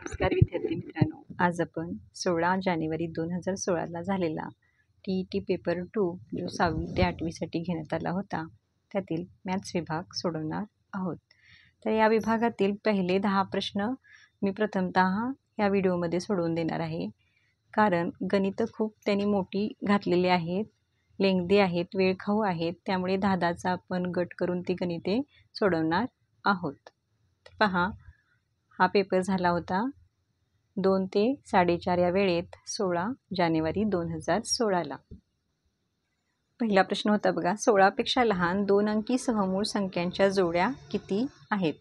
नमस्कार विद्यार्थी मित्रांनो, आज आपण 16 जानेवारी 2016ला झालेला TET पेपर 2 जो 6वी ते 8वीसाठी घेण्यात आला होता त्यातील मॅथ्स विभाग सोडवणार आहोत. तर या विभागातील पहिले 10 प्रश्न मी प्रथमतः या व्हिडिओमध्ये सोडवून देणार आहे, कारण गणितं खूप त्यांनी मोठी घातलेली आहेत, लेंगदी आहेत, वेळखाऊ आहेत, त्यामुळे 10-10चा आपण गट करून ती गणिते सोडवणार आहोत. तर पहा, हा पेपर झाला होता 2 ते 4:30 या वेळेत 16 जानेवारी 2016ला. पहिला प्रश्न होता बघा, 16पेक्षा लहान 2 अंकी सहमूळ संख्यांच्या जोड्या किती आहेत?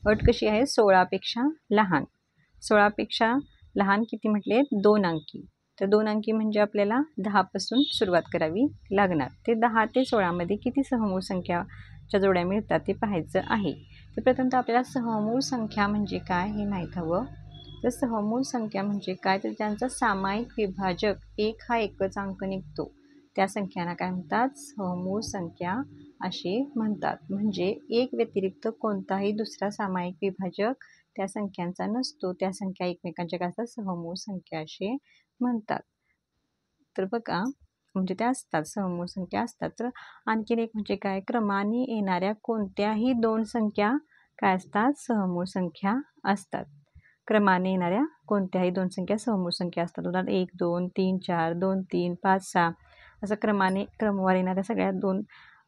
अट कशी आहे? 16पेक्षा लहान. 16पेक्षा लहान किती म्हटले? 2 अंकी. तर 2 अंकी म्हणजे आपल्याला 10 पासून सुरुवात करावी लागणार. ते 10 ते 16मध्ये किती सहमूळ संख्याच्या जोड्या मिळतात ते पाहायचं आहे. तर प्रथमतः आपल्याला सहमूळ संख्या म्हणजे काय हे माहीत हवं. तर सहमूळ संख्या म्हणजे काय? तर त्यांचा सामायिक विभाजक 1 हा एकच अंक निघतो त्या संख्यांना काय म्हणतात? सहमूळ संख्या असे म्हणतात. म्हणजे 1 व्यतिरिक्त कोणताही दुसरा सामायिक विभाजक त्या संख्यांचा नसतो. त्या संख्या एकमेकांच्या काय असतात? सहमूळ संख्या असे म्हणतात. तर बघा, म्हणजे त्या असतात, सहमूळ संख्या असतात. तर आणखीन एक म्हणजे काय? क्रमाने येणाऱ्या कोणत्याही 2 संख्या काय असतात? सहमूळ संख्या असतात. क्रमाने येणाऱ्या कोणत्याही 2 संख्या सहमूळ संख्या असतात. उदाहरण 1, 2, 3, 4, 2, 3, 5, 6 असं क्रमवार येणाऱ्या सगळ्या 2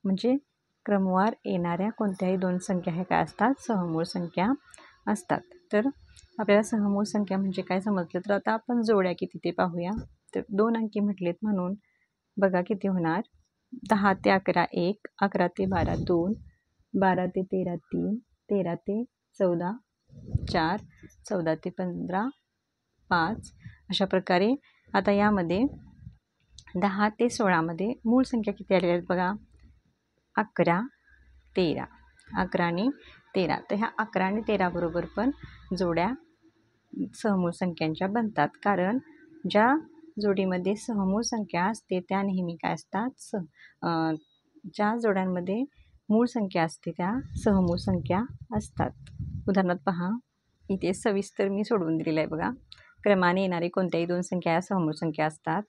म्हणजे क्रमवार येणाऱ्या कोणत्याही 2 संख्या ह्या काय असतात? सहमूळ संख्या असतात. तर आपल्याला सहमूळ संख्या म्हणजे काय समजलं. तर आता आपण जोड्या किती ते पाहूया. तर 2 अंकी म्हटलेत म्हणून बघा किती होणार? 10 ते 11 1, 11 ते 12 2, 12 ते 13 3, 13 ते 14 4, 14 ते 15 5. अशा प्रकारे आता यामध्ये 10 ते 16मध्ये मूळ संख्या किती आलेल्या आहेत बघा? 11 13. 11 आणि 13. तर ह्या 11 आणि 13 बरोबर पण जोड्या सहमूळ संख्यांच्या बनतात, कारण ज्या जोडीमध्ये सहमूळ संख्या असते त्या नेहमी काय असतात? ज्या जोड्यांमध्ये मूळ संख्या असते त्या सहमूळ संख्या असतात. उदाहरणार्थ पहा, इथे सविस्तर मी सोडवून दिलेलं आहे बघा. क्रमाने येणारे कोणत्याही 2 संख्या सहमूळ संख्या असतात.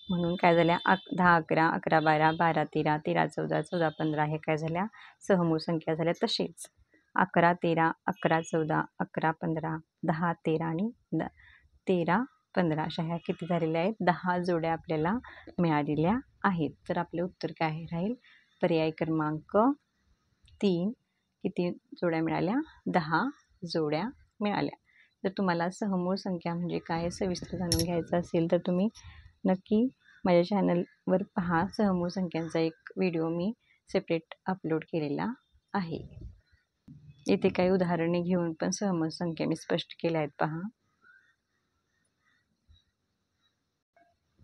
म्हणून काय झाल्या? 10 11, 11 12, 12 13, 13 14, 14 15 हे काय झाल्या? सहमूळ संख्या झाल्या. तसेच 11 13, 11 14, 11 15, 10 13 आणि 13 15 अशा ह्या किती झालेल्या आहेत? 10 जोड्या आपल्याला मिळालेल्या आहेत. तर आपले उत्तर काय राहील? पर्याय क्रमांक 3. किती जोड्या मिळाल्या? 10 जोड्या मिळाल्या. जर तुम्हाला सहमूळ संख्या म्हणजे काय सविस्तर जाणून घ्यायचं असेल तर तुम्ही नक्की माझ्या चॅनलवर पहा. सहमूळ संख्यांचा एक व्हिडिओ मी सेपरेट अपलोड केलेला आहे. इथे काही उदाहरणे घेऊन पण सहमूळ संख्या मी स्पष्ट केल्या आहेत पहा.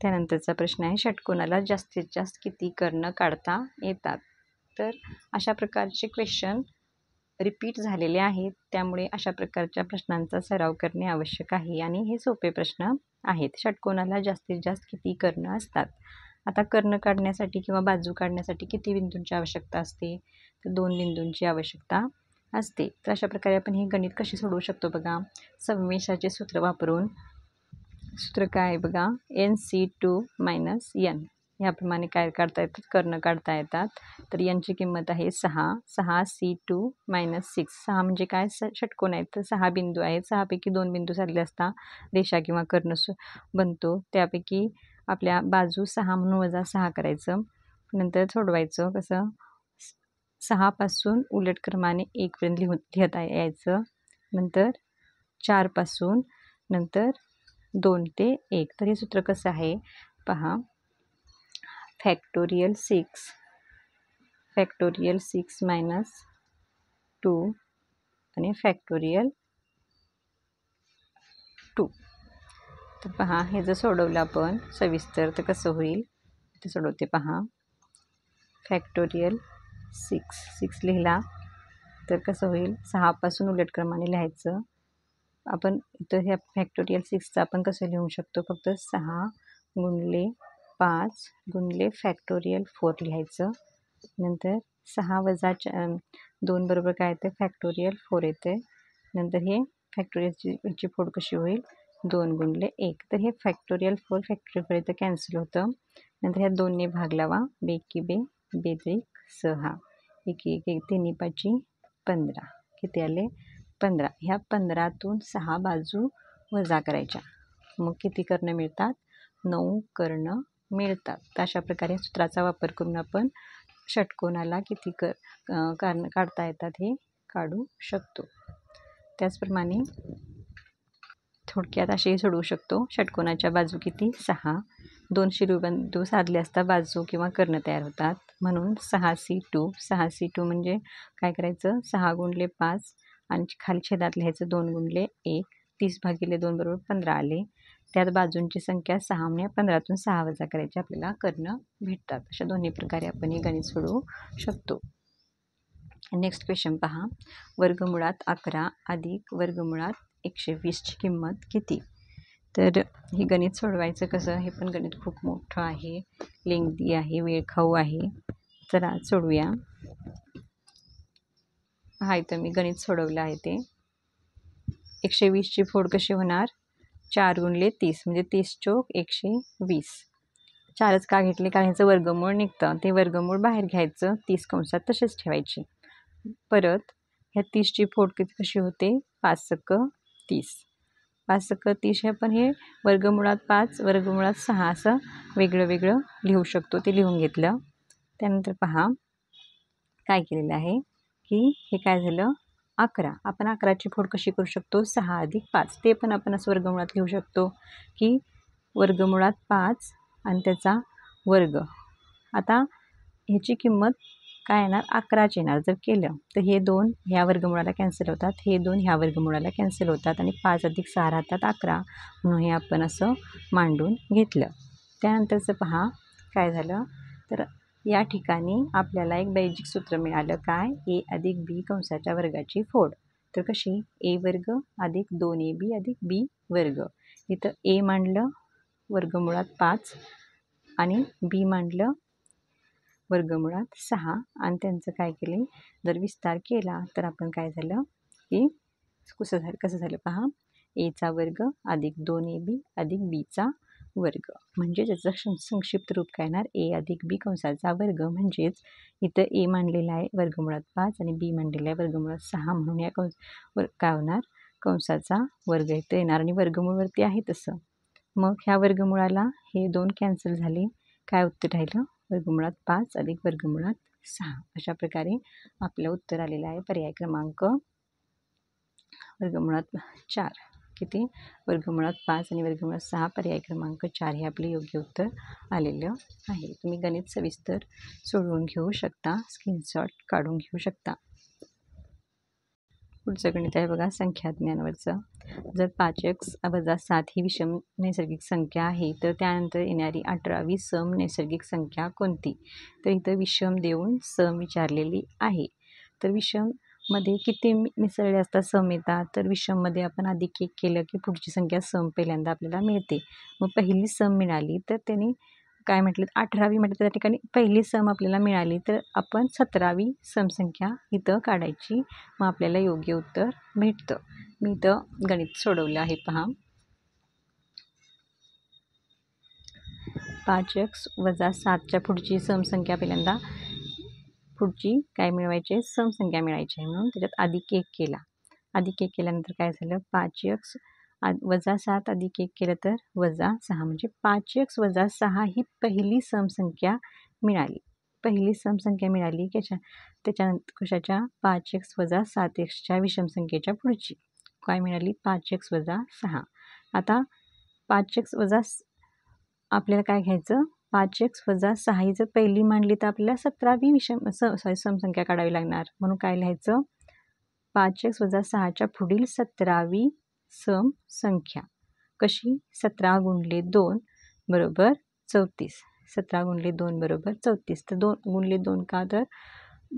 त्यानंतरचा प्रश्न आहे, षटकोनाला जास्तीत जास्त किती कर्ण काढता येतात? तर अशा प्रकारचे क्वेश्चन रिपीट झालेले आहेत, त्यामुळे अशा प्रकारच्या प्रश्नांचा सराव करणे आवश्यक आहे आणि हे सोपे प्रश्न आहेत. षटकोनाला जास्तीत जास्त किती कर्ण असतात? आता कर्ण काढण्यासाठी किंवा बाजू काढण्यासाठी किती बिंदूंची आवश्यकता असते? तर 2 बिंदूंची आवश्यकता असते. तर अशा प्रकारे आपण हे गणित कसे सोडवू शकतो बघा. संमिश्राचे सूत्र वापरून. सूत्र काय आहे बघा? NC2 - N. याप्रमाणे काय काढता येतात? कर्ण काढता येतात. तर यांची किंमत आहे 6. 6C2 - 6. 6 म्हणजे काय? षटकोन आहेत, तर 6 बिंदू आहेत. 6 पैकी 2 बिंदू साधले असता रेषा किंवा कर्ण बनतो. त्यापैकी आपल्या बाजू 6 म्हणून वजा 6 करायचं. नंतर सोडवायचं कसं? 6 पासून उलट क्रमाने 1 पर्यंत लिहिता यायचं. नंतर 4 पासून नंतर 2 ते 1. तर हे सूत्र कसं आहे पहा. फॅक्टोरियल 6 - 2 आणि फॅक्टोरियल 2. तर पहा, हे जर सोडवलं आपण सविस्तर तर कसं होईल ते सोडवते पहा. फॅक्टोरियल 6 लिहिला तर कसं होईल? 6 पासून उलट क्रमाने लिहायचं. आपण इथं ह्या फॅक्टोरियल 6चं आपण कसं लिहू शकतो? फक्त 6 गुणिले 5 गुणिले फॅक्टोरियल 4 लिहायचं. नंतर 6 वजा 2 बरोबर काय येतं? फॅक्टोरियल 4 येते. नंतर हे फॅक्टोरियलची फोड कशी होईल 2 गुणिले 1. तर हे फॅक्टोरियल 4 फॅक्टोरियल इथं कॅन्सल होतं. नंतर ह्या 2ने भाग लावा. बेकी बे बेत्रिक 6 एक 3 पाची 15 किती आले 15. ह्या 15तून 6 बाजू वजा करायच्या. मग किती कर्ण मिळतात 9 कर्ण मिळतात. तर अशा प्रकारे सूत्राचा वापर करून आपण षटकोनाला किती कर्ण काढता येतात हे काढू शकतो. त्याचप्रमाणे थोडक्यात असेही सोडवू शकतो. षटकोनाच्या बाजू किती 6. 2 शिरोबिंदू साधले असता बाजू किंवा कर्ण तयार होतात. म्हणून 6C2 6C2 म्हणजे काय करायचं 6 गुणिले 5 आणि खाली छेदात लिहायचं 2 गुणिले 1. 30 भागिले 2 बरोबर 15 आले. त्यात बाजूंची संख्या 6 म्हणजे 15तून 6 वजा करायचे आपल्याला कर्ण भेटतात. अशा दोन्ही प्रकारे आपण हे गणित सोडवू शकतो. नेक्स्ट क्वेश्चन पहा. वर्गमुळात 11 अधिक वर्गमुळात 120 ची किंमत किती? तर हे गणित सोडवायचं कसं, हे पण गणित खूप मोठं आहे, लेंथी आहे, वेळखाऊ आहे. चला सोडवूया. हा इथं मी गणित सोडवलं आहे. ते 120 ची फोड कशी होणार 4 गुणिले 30 म्हणजे 30 चोक 120. 4च का घेतले कारण ह्याचं वर्गमूळ निघतं. ते वर्गमूळ बाहेर घ्यायचं 30 कंसात तसेच ठेवायचे. परत ह्या 30 ची फोड कशी होते 5 सक 30. 5 सक 30 हे आपण हे वर्गमुळात 5 वर्गमुळात 6 असं वेगळं वेगळं लिहू शकतो. ते लिहून घेतलं. त्यानंतर पहा काय केलेलं आहे की हे काय झालं 11. आपण 11ची फोड कशी करू शकतो 6 अधिक 5. ते पण आपण असं वर्गमुळात लिहू शकतो की वर्गमुळात 5 आणि त्याचा वर्ग. आता ह्याची किंमत काय येणार 11च येणार. जर केलं तर हे 2 ह्या वर्गमुळाला कॅन्सल होतात, हे 2 ह्या वर्गमुळाला कॅन्सल होतात आणि 5 अधिक 6 राहतात 11. म्हणून हे आपण असं मांडून घेतलं. त्यानंतरचं पहा काय झालं तर या ठिकाणी आपल्याला एक बेजिक सूत्र मिळालं काय a अधिक b कंसाच्या वर्गाची फोड. तर कशी a वर्ग अधिक 2ab अधिक b वर्ग. इथं a मांडलं वर्गमुळात 5 आणि b मांडलं वर्गमुळात 6 आणि त्यांचं काय केले जर विस्तार केला तर आपण काय झालं की कसं झालं पहा a चा वर्ग अधिक 2ab अधिक bचा वर्ग. म्हणजे त्याचं संक्षिप्त रूप काय येणार a अधिक b कंसाचा वर्ग. म्हणजेच इथं a मांडलेला आहे वर्गमुळात 5 आणि b मांडलेला आहे वर्गमुळात 6. म्हणून या काय होणार कंसाचा वर्ग इथं येणार आणि वर्गमूळवरती आहे तसं. मग ह्या वर्गमुळाला हे 2 कॅन्सल झाले. काय उत्तर राहिलं वर्गमुळात 5 अधिक वर्गमुळात 6. अशा प्रकारे आपलं उत्तर आलेलं आहे. पर्याय क्रमांक वर्गमुळात 4 किती वर्गमुळात 5 आणि वर्गमुळात 6 पर्याय क्रमांक 4 हे आपले योग्य उत्तर आलेलं आहे. तुम्ही गणित सविस्तर सोडवून घेऊ शकता, स्क्रीनशॉट काढून घेऊ शकता. पुढचं गणित आहे बघा संख्या ज्ञानावरचं. जर 5x वजा 7 ही विषम नैसर्गिक संख्या आहे तर त्यानंतर येणारी 18वी सम नैसर्गिक संख्या कोणती? तर इथं विषम देऊन सम विचारलेली आहे. तर विषममध्ये किती मिसळले असतात सम येतात. तर विषममध्ये आपण अधिक 1 केलं की पुढची संख्या सम पहिल्यांदा आपल्याला मिळते. मग पहिली सम मिळाली तर त्याने काय म्हटलं 18वी म्हटलं तर त्या ठिकाणी पहिली सम आपल्याला मिळाली तर आपण 17वी समसंख्या इथं काढायची. मग आपल्याला योग्य उत्तर भेटतं. मी इथं गणित सोडवलं आहे पहा. 5x वजा 7च्या पुढची समसंख्या पहिल्यांदा पुढची काय मिळवायची समसंख्या मिळायची आहे. म्हणून त्याच्यात अधिक 1 केला. अधिक 1 केल्यानंतर काय झालं 5x वजा 7 अधिक 1 केलं तर वजा 6 म्हणजे 5x वजा 6 ही पहिली समसंख्या मिळाली. पहिली समसंख्या मिळाली त्याच्यानंतर कशाच्या 5x वजा 7xच्या विषमसंख्येच्या पुढची काय मिळाली 5x वजा 6. आता 5x वजा आपल्याला काय घ्यायचं 5x वजा 6 ही जर पहिली मांडली तर आपल्याला 17वी समसंख्या काढावी लागणार. म्हणून काय लिहायचं 5x वजा 6च्या पुढील 17वी समसंख्या कशी 17 गुणिले 2 बरोबर 34. 17 गुणिले 2 बरोबर 34. तर 2 गुणिले 2 का तर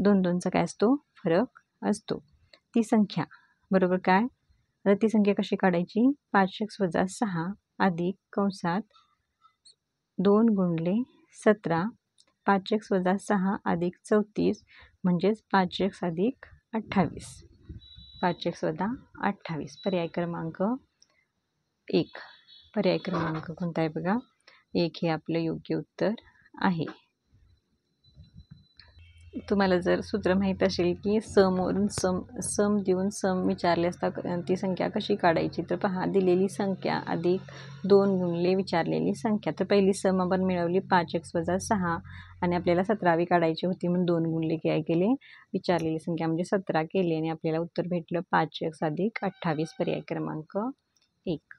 2 2चा काय असतो फरक असतो. ती संख्या बरोबर काय तर ती संख्या कशी काढायची 5x वजा 6 अधिक कंसात 2 गुणिले 17 5x वजा 6 अधिक 34 म्हणजेच 5x अधिक 28. 5x + 28. पर्याय क्रमांक 1. पर्याय क्रमांक कोणता आहे बघा, 1 हे आपलं योग्य उत्तर आहे. तुम्हाला जर सूत्र माहीत असेल की समवरून सम देऊन सम विचारले असता ती संख्या कशी काढायची, तर पहा, दिलेली संख्या अधिक 2 गुणिले विचारलेली संख्या. तर पहिली सम आपण मिळवली 5x + 6 आणि आपल्याला 17वी काढायची होती म्हणून 2 गुणिले काय केले, विचारलेली संख्या म्हणजे 17 केली आणि आपल्याला उत्तर भेटलं 5x + 28. पर्याय क्रमांक 1.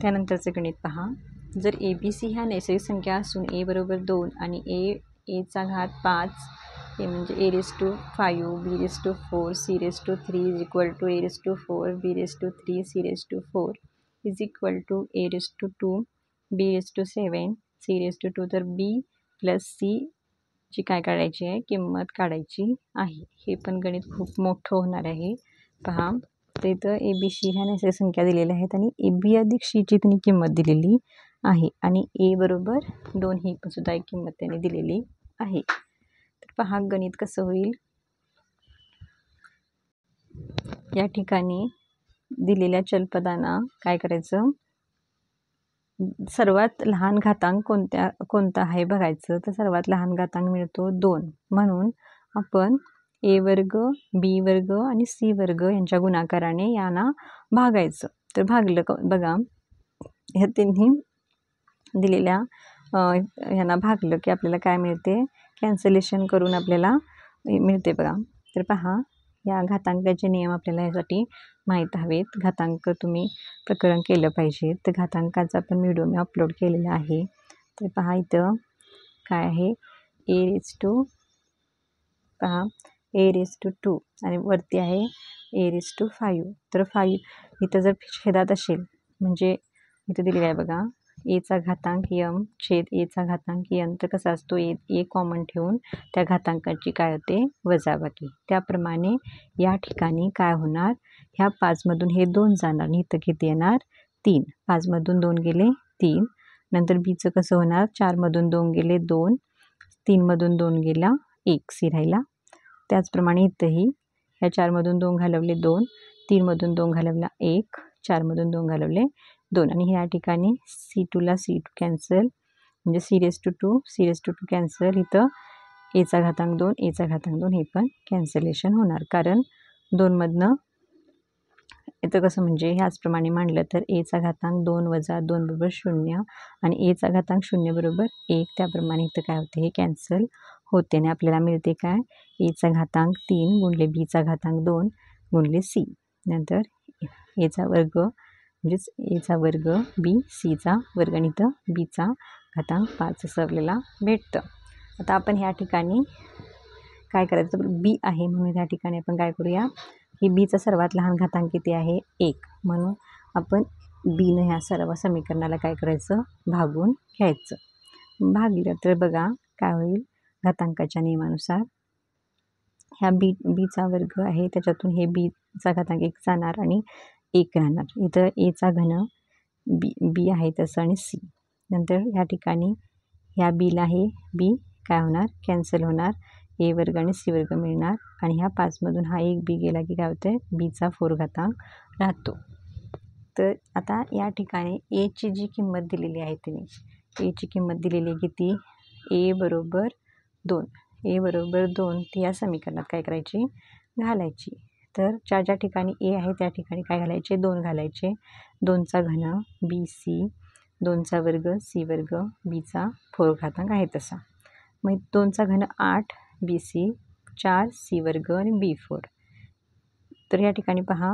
त्यानंतरचं गणित पहा, जर ABC ह्या नैसर्गिक संख्या असून a = 2 आणि a⁴ 5 हे म्हणजे a⁵, b⁴, c⁴ a⁴, b⁴, c⁴ a⁴, b⁴, c⁴, तर b + c ची काय काढायची आहे, किंमत काढायची आहे. हे पण गणित खूप मोठं होणार आहे. पहा, तर इथं ABC ह्या नैसर्गिक संख्या दिलेल्या आहेत आणि AB + C ची त्यांनी किंमत दिलेली आहे आणि a = 2 ही पण सुद्धा एक किंमत त्यांनी दिलेली आहे. तर पहा गणित कसं होईल. या ठिकाणी दिलेल्या चलपदांना काय करायचं, सर्वात लहान घातांक कोणता आहे बघायचं. तर सर्वात लहान घातांक मिळतो 2, म्हणून आपण a² b² आणि c² यांच्या गुणाकाराने यांना भागायचं. तर भागलं बघा, ह्या त्यांनी दिलेल्या ह्यांना भागलं की आपल्याला काय मिळते, कॅन्सलेशन करून आपल्याला मिळते बघा. तर पहा, या घातांकाचे नियम आपल्याला यासाठी माहीत हवेत. घातांक तुम्ही प्रकरण केलं पाहिजे. तर घातांकाचा पण व्हिडिओ मी अपलोड केलेला आहे. तर पहा इथं काय आहे, a⁴ आणि वरती आहे a⁵. तर 5 इथं जर छेदात असेल म्हणजे इथं दिलेलं आहे बघा, a⁻m छेद a⁻n. तर कसा असतो, a कॉमन ठेवून त्या घातांकाची काय होते, वजाबाकी. त्याप्रमाणे या ठिकाणी काय होणार, ह्या 5मधून हे 2 जाणार आणि इथं किती येणार, 3. 5मधून 2 गेले 3. नंतर बीचं कसं होणार, 4मधून 2 गेले 2, 3मधून 2 गेला 1, सी राहिला. त्याचप्रमाणे इथंही ह्या 4मधून 2 घालवले 2, 3मधून 2 घालवला 1, 4मधून 2 घालवले 2 आणि ह्या ठिकाणी C2 ला C2 कॅन्सल म्हणजे c⁻² कॅन्सल. इथं a⁻2 a⁻2 हे पण कॅन्सलेशन होणार, कारण 2मधनं इथं कसं म्हणजे ह्याचप्रमाणे मांडलं तर a⁻2 - 2 = 0 आणि a⁻0 = 1. त्याप्रमाणे इथं काय होते, हे कॅन्सल होते आणि आपल्याला मिळते काय, a⁻3 गुणिले b⁻2 गुणिले c. नंतर a² म्हणजेच a² b c² आणि इथं b⁻5 असं आपल्याला भेटतं. आता आपण ह्या ठिकाणी काय करायचं, बी आहे म्हणून ह्या ठिकाणी आपण काय करूया, की बीचा सर्वात लहान घातांक किती आहे, 1, म्हणून आपण बीनं ह्या सर्व समीकरणाला काय करायचं, भागून घ्यायचं. भागलं तर बघा काय होईल, घातांकाच्या नियमानुसार ह्या b² आहे त्याच्यातून हे b⁻1 जाणार आणि 1 राहणार. इथं a⁻³ b आहे तसं आणि c. नंतर ह्या ठिकाणी ह्या बीला हे b काय होणार, कॅन्सल होणार, a² आणि c² मिळणार आणि ह्या 5मधून हा एक b गेला की काय होतं, b⁴ राहतो. तर आता या ठिकाणी ची जी किंमत दिलेली आहे त्यांनी ची किंमत दिलेली आहे किती, a = 2. a = 2 ती या समीकरणात काय करायची, घालायची. तर ज्या ठिकाणी a आहे त्या ठिकाणी काय घालायचे, 2 घालायचे. 2⁻³ bc, 2² c² b⁴ आहे तसा. मग 2⁻³ 8 bc, 4 c² आणि b⁴. तर या ठिकाणी पहा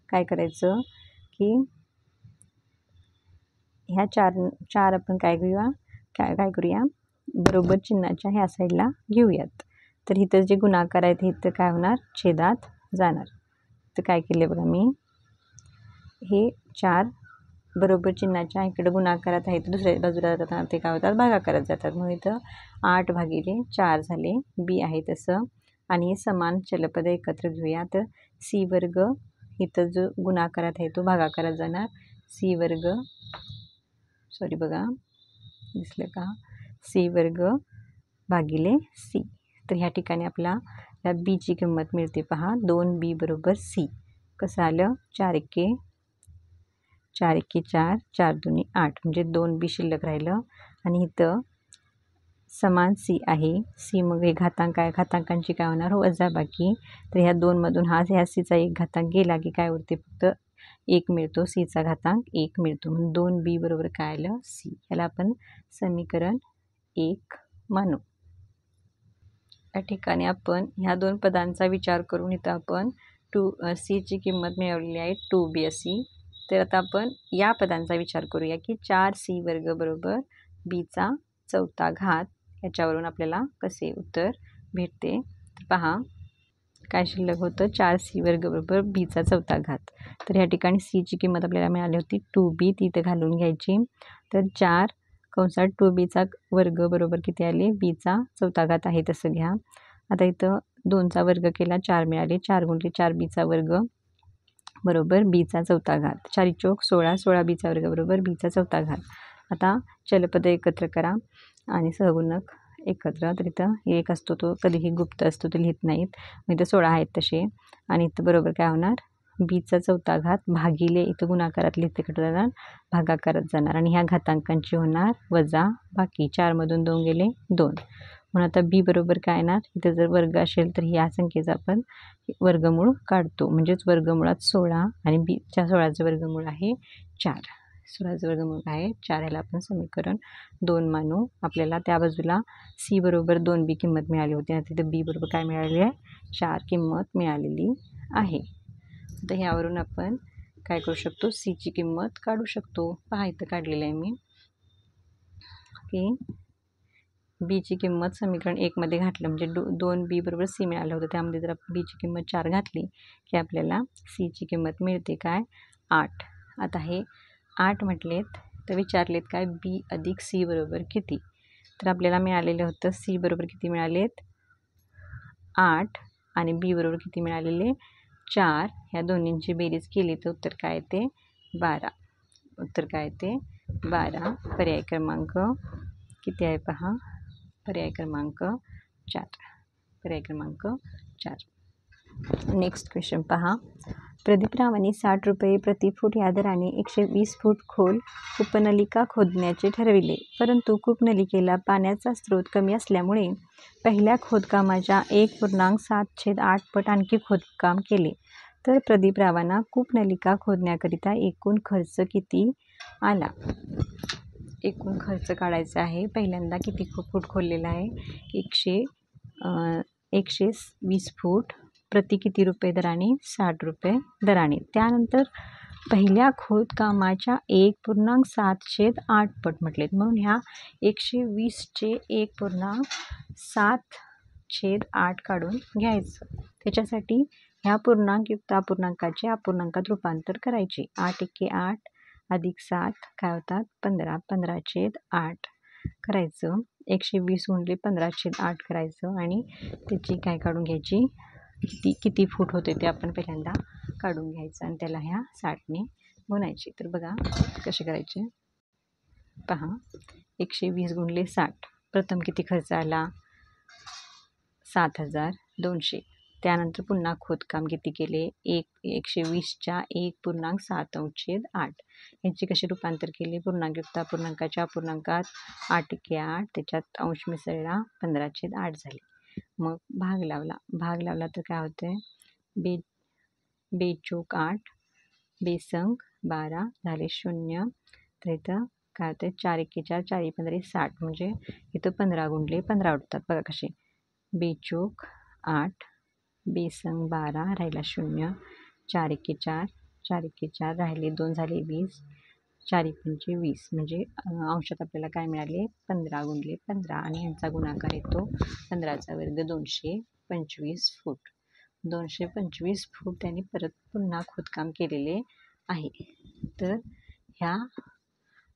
काय करायचं, की ह्या 4 आपण काय करूया बरोबर चिन्हाच्या ह्या साईडला घेऊयात. तर इथं जे गुणाकार आहेत इथं काय होणार, छेदात जाणार. तर काय केले बघा, मी हे 4 बरोबर चिन्हाच्या इकडे गुणाकारात आहेत, दुसऱ्या बाजूला जातात ते काय होतात, भागाकारात जातात. म्हणून इथं 8/4 झाले, बी आहे तसं आणि समान चलपद एकत्र घेऊया. तर c² इथं जो गुणाकारात आहे तो भागाकारात जाणार, c² सॉरी बघा दिसलं का, c² भागिले c. तर ह्या ठिकाणी आपला या बीची किंमत मिळते पहा 2b बरोबर सी. कसं आलं 4 एके 4 4 2 8 म्हणजे 2b शिल्लक राहिलं आणि इथं समान सी आहे. सी मग हे घातांक आहे, घातांकांची काय होणार वजाबाकी. तर ह्या 2मधून ह्या सीचा एक घातांक गेला की काय उरते फक्त 1 मिळतो. सीचा घातांक 1 मिळतो म्हणून 2b बरोबर काय आलं सी. ह्याला आपण समीकरण 1 मानू. या ठिकाणी आपण ह्या दोन पदांचा विचार करून इथं आपण सीची किंमत मिळवलेली आहे 2b अशी. तर आता आपण या पदांचा विचार करूया की 4c वर्ग बरोबर बीचा चौथा घात. याच्यावरून आपल्याला कसे उत्तर भेटते तर पहा काय शिल्लक होतं 4c वर्ग बरोबर बीचा चौथा घात. तर या ठिकाणी सीची किंमत आपल्याला मिळाली होती 2b, ती इथं घालून घ्यायची. तर 4 कंसात 2bचा वर्ग बरोबर किती आले बीचा चौथा घात आहे तसं घ्या. आता इथं 2चा वर्ग केला 4 मिळाले. 4 गुणिले 4 बीचा वर्ग बरोबर बीचा चौथा घात. 4 चौक 16, 16 बीचा वर्ग बरोबर बीचा चौथा घात. आता चलपद एकत्र करा आणि सहगुणक एकत्र. तर इथं एक असतो तो कधीही गुप्त असतो तो लिहित नाहीत. मग इथं 16 आहेत तसे आणि इथं बरोबर काय होणार बीचा चौथा घात भागिले इथं गुणाकारात लिहिते जाणार भागाकारात जाणार आणि ह्या घातांकांची होणार वजा बाकी. 4मधून 2 गेले 2 म्हणून आता बी बरोबर काय येणार इथं जर वर्ग असेल तर ह्या संख्येचा आपण वर्गमूळ काढतो. म्हणजेच वर्गमुळात 16 आणि बीच्या 16चं वर्गमूळ आहे 4. 16चं वर्गमूळ आहे 4. ह्याला आपण समीकरण 2 मानू. आपल्याला त्या बाजूला सी बरोबर 2b किंमत मिळाली होती आणि तिथं बी बरोबर काय मिळाली आहे 4 किंमत मिळालेली आहे. तर ह्यावरून आपण काय करू शकतो सीची किंमत काढू शकतो. पहा इथं काढलेलं आहे मी की बीची किंमत समीकरण 1 मध्ये घातलं म्हणजे 2b बरोबर सी मिळालं होतं. त्यामध्ये जर आपण बीची किंमत 4 घातली की आपल्याला सीची किंमत मिळते काय 8. आता हे 8 म्हटलेत तर विचारलेत काय बी अधिक सी बरोबर किती. तर आपल्याला मिळालेलं होतं सी बरोबर किती मिळालेत 8 आणि बी बरोबर किती मिळालेले 4. ह्या दोन्हींची बेरीज केली तर उत्तर काय येते 12. उत्तर काय येते 12. पर्याय क्रमांक किती आहे पहा पर्याय क्रमांक 4. पर्याय क्रमांक 4. नेक्स्ट क्वेश्चन पहा. प्रदीपरावांनी 60 रुपये प्रति फूट या दराने 120 फूट खोल कूपनलिका खोदण्याचे ठरविले. परंतु कूपनलिकेला पाण्याचा स्रोत कमी असल्यामुळे पहिल्या खोदकामाच्या 1.7/8 पट आणखी खोदकाम केले. तर प्रदीपरावांना कूपनलिका खोदण्याकरिता एकूण खर्च किती आला. एकूण खर्च काढायचा आहे. पहिल्यांदा किती फूट खोदलेला आहे 120 फूट प्रति किती रुपये दराने 60 रुपये दराने. त्यानंतर पहिल्या खोदकामाच्या 1.7/8 पट म्हटलेत म्हणून ह्या 120चे 1.7/8 काढून घ्यायचं. त्याच्यासाठी ह्या पूर्णांकयुक्त अपूर्णांकाचे अपूर्णांकात रूपांतर करायचे. 8 एके 8 अधिक 7 काय होतात 15. 15/8 करायचं. 120 गुणिले 15/8 करायचं आणि त्याची काय काढून घ्यायची किती फूट होते ते आपण पहिल्यांदा काढून घ्यायचं आणि त्याला ह्या 60ने गुणायचे. तर बघा कसे करायचे पहा 120 गुणिले 60 प्रथम किती खर्च आला 7200. त्यानंतर पुन्हा खोदकाम किती केले 120च्या 1.7/8 यांची कशी रूपांतर केली पूर्णांकयुक्त अपूर्णांकाच्या अपूर्णांकात 8 एके 8 त्याच्यात अंश मिसळला 15/8 झाले. मग भाग लावला तर काय होते बेचोक 8 बेसंग 12 झाले 0. तर इथं काय होते 4 एके 4 4 15 60 म्हणजे इथं 15 गुणले 15 उठतात. बघा कसे बेचोक 8 बेसंग 12 राहिला 0. 4 एके 4 4 एके 4 राहिले 2 झाले 20. 4 पंचे 20 म्हणजे अंशात आपल्याला काय मिळाले 15 गुणले 15 आणि यांचा गुणाकार येतो 15चा वर्ग 225 फूट. 225 फूट त्यांनी परत पुन्हा खोदकाम केलेले आहे. तर ह्या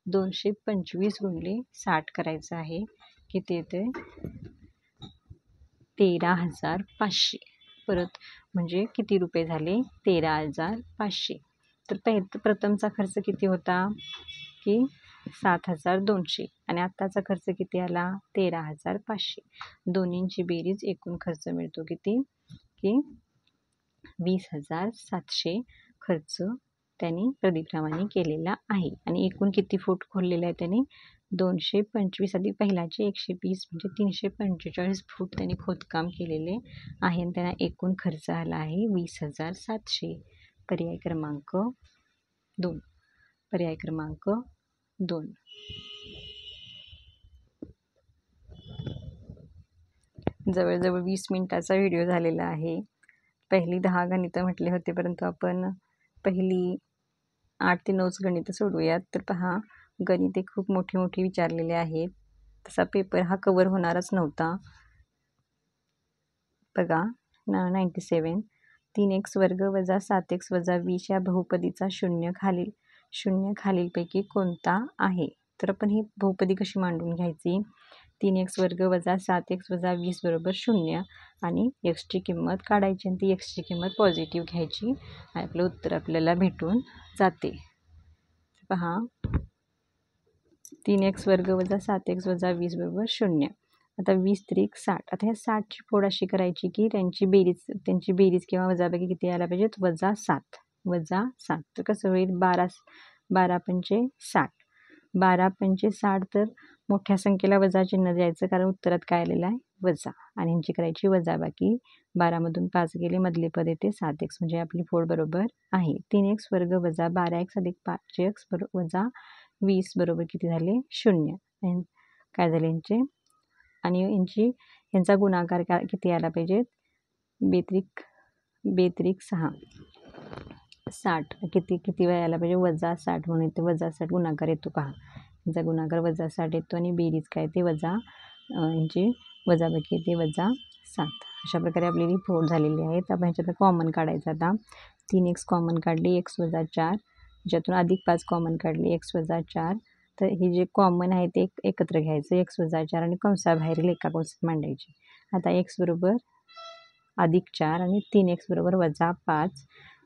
225 गुणिले 60 करायचं आहे किती येते 13,500. परत म्हणजे किती रुपये झाले 13,500. तर प्रथमचा खर्च किती होता की 7,200 आणि आत्ताचा खर्च किती आला 13,500. दोन्हींची बेरीज एकूण खर्च मिळतो किती की 20,700 खर्च त्यांनी प्रदीपरावांनी केलेला आहे. आणि एकूण किती फूट खोललेला आहे त्यांनी 225 अधिक पहिलाचे 120 म्हणजे 345 फूट त्यांनी खोदकाम केलेले आहे आणि त्यांना एकूण खर्च आला आहे 20,700. पर्याय क्रमांक 2. पर्याय क्रमांक 2. जवळजवळ 20 मिनिटाचा व्हिडिओ झालेला आहे. पहिली 10 गणितं म्हटले होते, परंतु आपण पहिली 8 ते 9 गणितं सोडवूयात. तर पहा, गणिते खूप मोठी मोठी विचारलेले आहेत. तसा पेपर हा कवर होणारच नव्हता. बघा 97 3x वर्ग वजा 7x वजा 20 या बहुपदीचा शून्य खालीलपैकी कोणता आहे. तर आपण ही बहुपदी कशी मांडून घ्यायची. 3x वर्ग वजा 7x वजा 20 बरोबर 0 आणि एक्सची किंमत काढायची आणि ती एक्सची किंमत पॉझिटिव्ह घ्यायची आणि आपलं उत्तर आपल्याला भेटून जाते. पहा 3x वर्ग वजा 7x वजा 20 बरोबर 0. आता 20 त्रिक 60. आता ह्या 60ची फोड अशी करायची की त्यांची बेरीज किंवा वजाबाकी किती यायला पाहिजेत वजा 7. तर कसं होईल 12 पंचे 60. 12 पंचे 60 तर मोठ्या संख्येला वजा चिन्ह द्यायचं कारण उत्तरात काय आलेलं आहे वजा आणि ह्यांची करायची वजाबाकी. 12मधून 5 गेले मधले पद येते 7x म्हणजे आपली फोड बरोबर आहे. 3x वर्ग वजा 12x अधिक 5x वजा 20 बरोबर किती झाले 0. काय झाले यांचे आणि यांचा गुणाकार किती यायला पाहिजेत बेत्रिक 6. 60 किती वेळा यायला पाहिजे वजा 60 म्हणून इथे वजा 60 गुणाकार येतो. पहा यांचा गुणाकार वजा 60 येतो आणि बेरीज काय ते वजा यांची वजाबाकी येते वजा 7. अशा प्रकारे आपली फोड झालेली आहे. तर आपण ह्याच्यात कॉमन काढायचं. आता 3x कॉमन काढली x वजा 4 ज्यातून अधिक 5 कॉमन काढली x वजा 4. तर हे जे कॉमन आहे ते एकत्र घ्यायचं x वजा 4 आणि कंसाबाहेरील एका कंसात मांडायचे. आता x बरोबर अधिक 4 आणि 3x बरोबर वजा 5.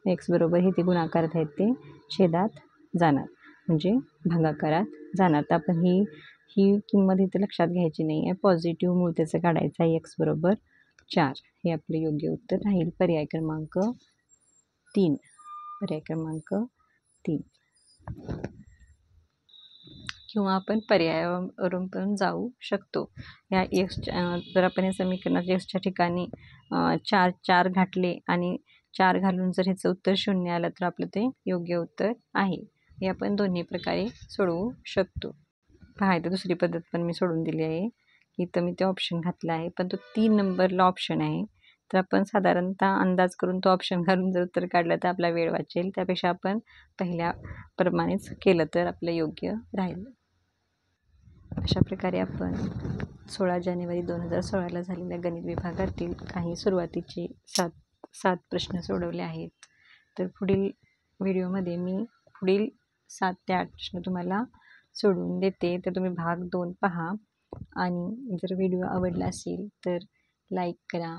x बरोबर हे ते गुणाकारात आहेत ते छेदात जाणार म्हणजे भागाकारात जाणार. तर आपण ही किंमत इथे लक्षात घ्यायची नाही आहे. पॉझिटिव्ह मूळ त्याचं काढायचं आहे x बरोबर 4. हे आपले योग्य उत्तर राहील. पर्याय क्रमांक 3. पर्याय क्रमांक 3. किंवा आपण पर्यायावरून पण जाऊ शकतो. या जर आपण या समीकरणात एक्सच्या ठिकाणी 4 घातले आणि 4 घालून जर ह्याचं उत्तर 0 आलं तर आपलं ते योग्य उत्तर आहे. हे आपण दोन्ही प्रकारे सोडवू शकतो. पहा इथं दुसरी पद्धत पण मी सोडून दिली आहे. इथं मी ते ऑप्शन घातला आहे पण तो 3 नंबरला ऑप्शन आहे. तर आपण साधारणतः अंदाज करून तो ऑप्शन घालून जर उत्तर काढलं तर आपला वेळ वाचेल. त्यापेक्षा आपण पहिल्याप्रमाणेच केलं तर आपलं योग्य राहील. अशा प्रकारे आपण 16 जानेवारी 2016ला झालेल्या गणित विभागातील काही सुरुवातीचे 7 प्रश्न सोडवले आहेत. तर पुढील व्हिडिओमध्ये मी पुढील 7 ते 8 प्रश्न तुम्हाला सोडवून देते. तर तुम्ही भाग 2 पहा आणि जर व्हिडिओ आवडला असेल तर लाईक करा,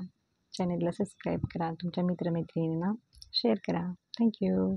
चॅनलला सबस्क्राईब करा, तुमच्या मित्रमैत्रिणींना शेअर करा. थँक्यू.